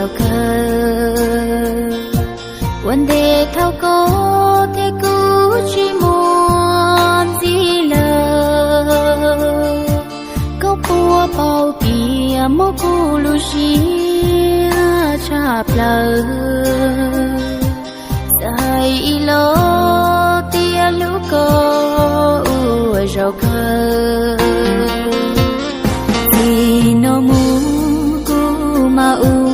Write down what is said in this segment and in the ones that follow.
rau khờ vấn đề thao có thế cứ chỉ muốn gì lờ có bùa bao bìa mô cụ lu xia chạp lờ dài lo tia lũ có rau khờ thì nó mu cu ma u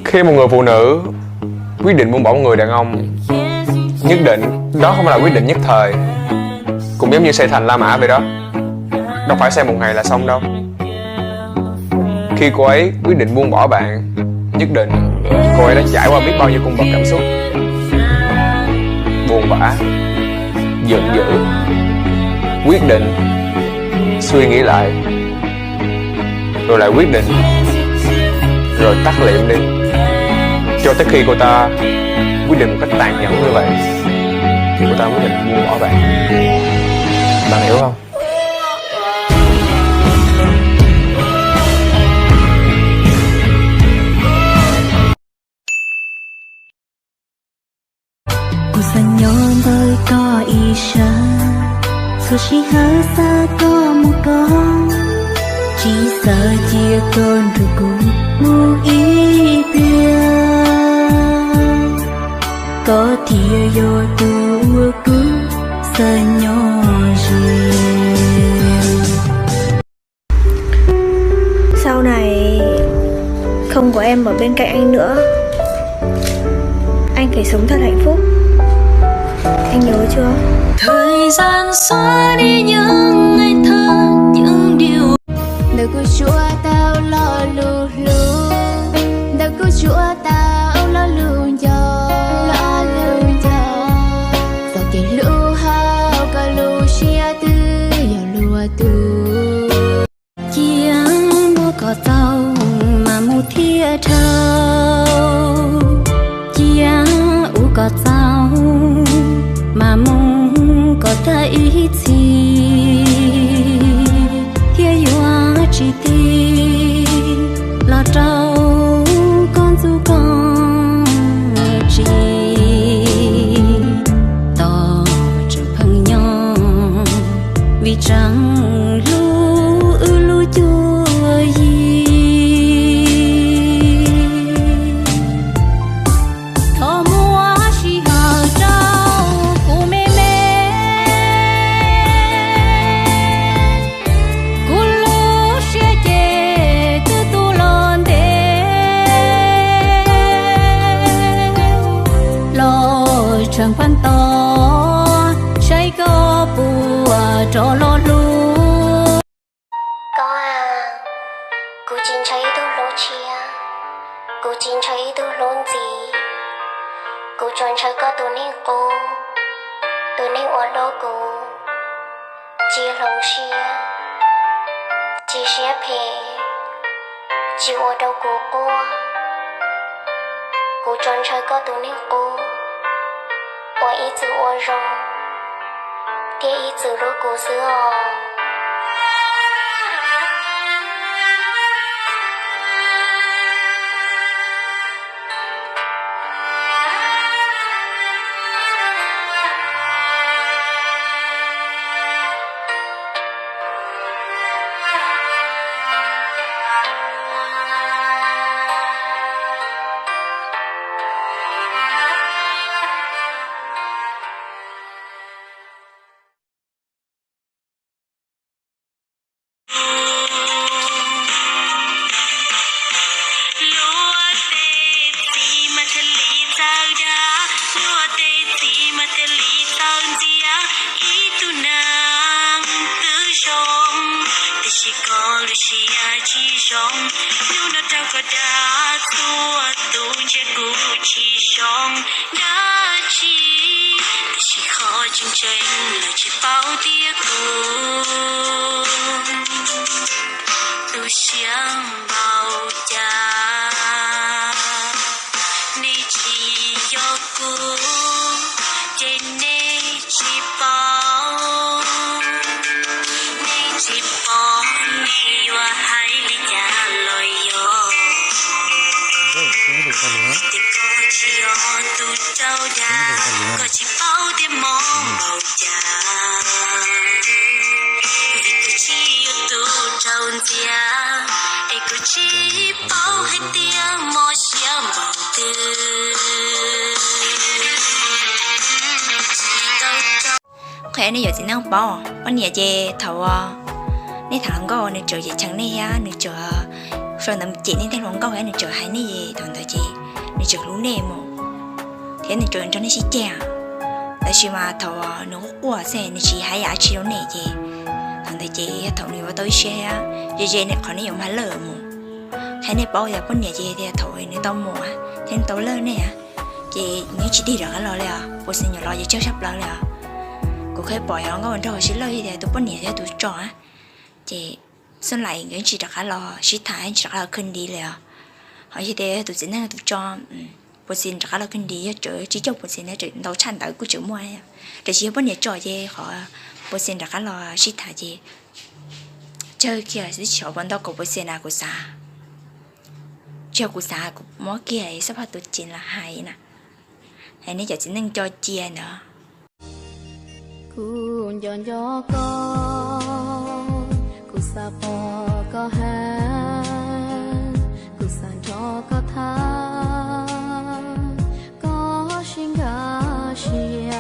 Khi một người phụ nữ quyết định buông bỏ một người đàn ông, nhất định đó không phải là quyết định nhất thời. Cũng giống như xây thành La Mã vậy đó, đâu phải xây một ngày là xong đâu. Khi cô ấy quyết định buông bỏ bạn, nhất định cô ấy đã trải qua biết bao nhiêu cung bậc cảm xúc: buồn bã, giận dữ, quyết định, suy nghĩ lại, rồi lại quyết định, rồi tắt liệm đi, cho tới khi cô ta quyết định một cách tàn nhẫn như vậy thì cô ta quyết định buông bỏ bạn. Bạn hiểu không? có isha so chỉ hở xa có một con chỉ sợ chia con rồi cũng mu ý bia có thìa vô tu cứ sợ nhỏ riêng. Sau này không có em ở bên cạnh anh nữa, anh phải sống thật hạnh phúc. Anh nhớ chưa? Thời gian xóa đi những ngày thơ, những điều đời của Chúa tao lo lù lù, đời của Chúa tao lo lù cho giờ cái lũ hao cả lũ chia tư giờ lùa tu chiang mua cỏ tàu mà mua thia trâu chiang u cỏ tàu mà mong có thấy gì kia yêu chỉ ti là trâu con du con chỉ tỏ trở phăng nhau vì chẳng lu chua gì chẳng quan to trái có bùa trò lo lu có à cô chín thấy tôi lỗ chia cô chín thấy tôi lỗ gì cô chọn chơi có tôi nên ở lỗ cô chia lòng chia chia sẻ phê chia ở đâu cô chọn chơi có tôi nên ở ý chữ ở rong thế ý chữ lỗ cô xưa nếu nó trao có đá tua che cũ chỉ song đã chỉ khó chừng tranh là chỉ bao tiếc tu xiang bao cha ni chỉ yo cũ trên ni chỉ bao ni chỉ bao ni wa hai li nhà loi yo thì có chỉ yo tu trao đá có chỉ bao tiền mong bao cha vì cứ chỉ yo tu trao dia ai cứ chỉ bao hết tiếng mò xiang bao tư khỏe này giờ chỉ năng bỏ con nhà chè thầu nên thằng con này chờ gì chẳng này á này chờ rồi nằm chị nên thằng con này chờ hay này gì thằng thầy chị này chờ lú nè mà thế này chờ cho nó xí chè tại vì mà thầu nó quá xe này chỉ hay á chiếu này gì thằng thầy chị thầu này vào tới xe chị này còn này dùng hai lờ mà cái này bao giờ con nhà chị thì thầu này tao mua thế tao lớn này à chị nếu chị đi được cái lo là bố xin nhỏ lo gì chơi sắp lo là cô khơi bỏ nó còn rồi xí lời thì tôi bắt nhẹ tôi trò á chị xin lại những chị đặt lo xí thái chị đặt lo kinh đi là hỏi như thế tôi xin là tôi cho bố xin đặt lo kinh đi chở chỉ cho bố xin là chở đầu chăn tới của chở mua rồi chỉ bắt nhẹ trò gì họ bố xin đặt lo xí thái gì chơi kia sẽ chở bọn tao của bố xin là của xã chơi của xã của món kia sắp hết tôi chín là hay nè hay nên giờ chỉ nên cho chia nữa cuốn giòn gió cu sa po có hát cu san cho có tha có sinh gà xia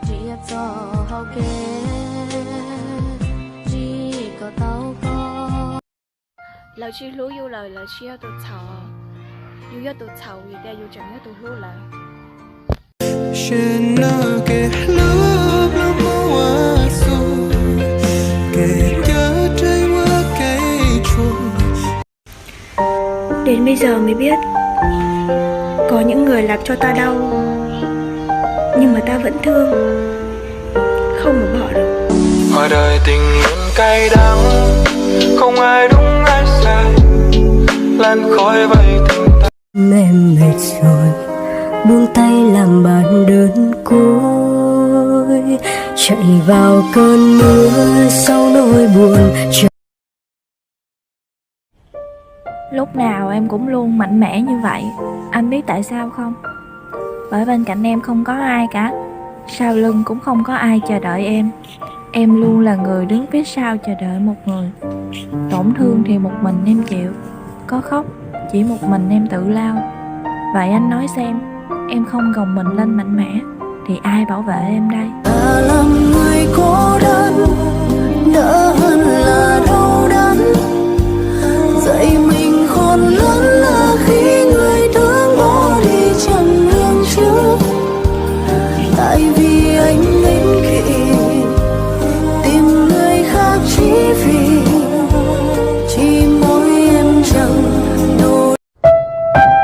riệp cho hậu kê chỉ có tao có lời chi lú yêu lời chi yêu tụt chào yêu tụt chào vì đây yêu chẳng yêu tụt lú lời đến bây giờ mới biết có những người làm cho ta đau nhưng mà ta vẫn thương không mà bỏ được. Ngoài đời tình luôn cay đắng không ai đúng ai sai lan khói vây tình ta em mệt rồi buông tay làm bạn đơn côi chạy vào cơn mưa sau nỗi buồn. Lúc nào em cũng luôn mạnh mẽ như vậy. Anh biết tại sao không? Bởi bên cạnh em không có ai cả, sau lưng cũng không có ai chờ đợi em. Em luôn là người đứng phía sau chờ đợi một người. Tổn thương thì một mình em chịu, có khóc chỉ một mình em tự lau. Vậy anh nói xem, em không gồng mình lên mạnh mẽ thì ai bảo vệ em đây? Ta làm người cô đơn đỡ hơn là đau đớn. Dạy mình khôn lớn là khi người thương bỏ đi chẳng lường trước.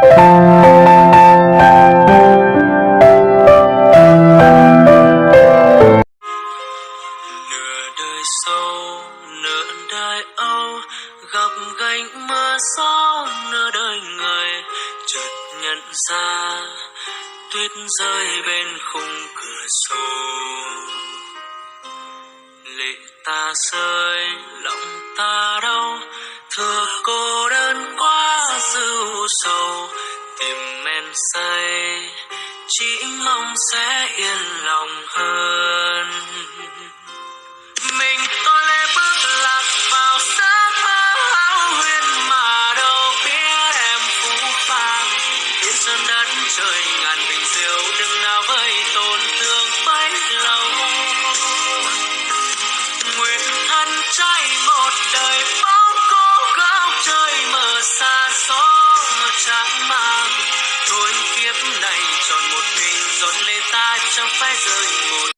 Nửa đời sâu, nửa đời âu, gặp gánh mưa gió nửa đời người, chợt nhận ra tuyết rơi bên khung cửa sổ. Lệ ta rơi, lòng ta đau, thừa cô đơn quá dữ sầu, tìm men say chỉ mong sẽ yên lòng hơn.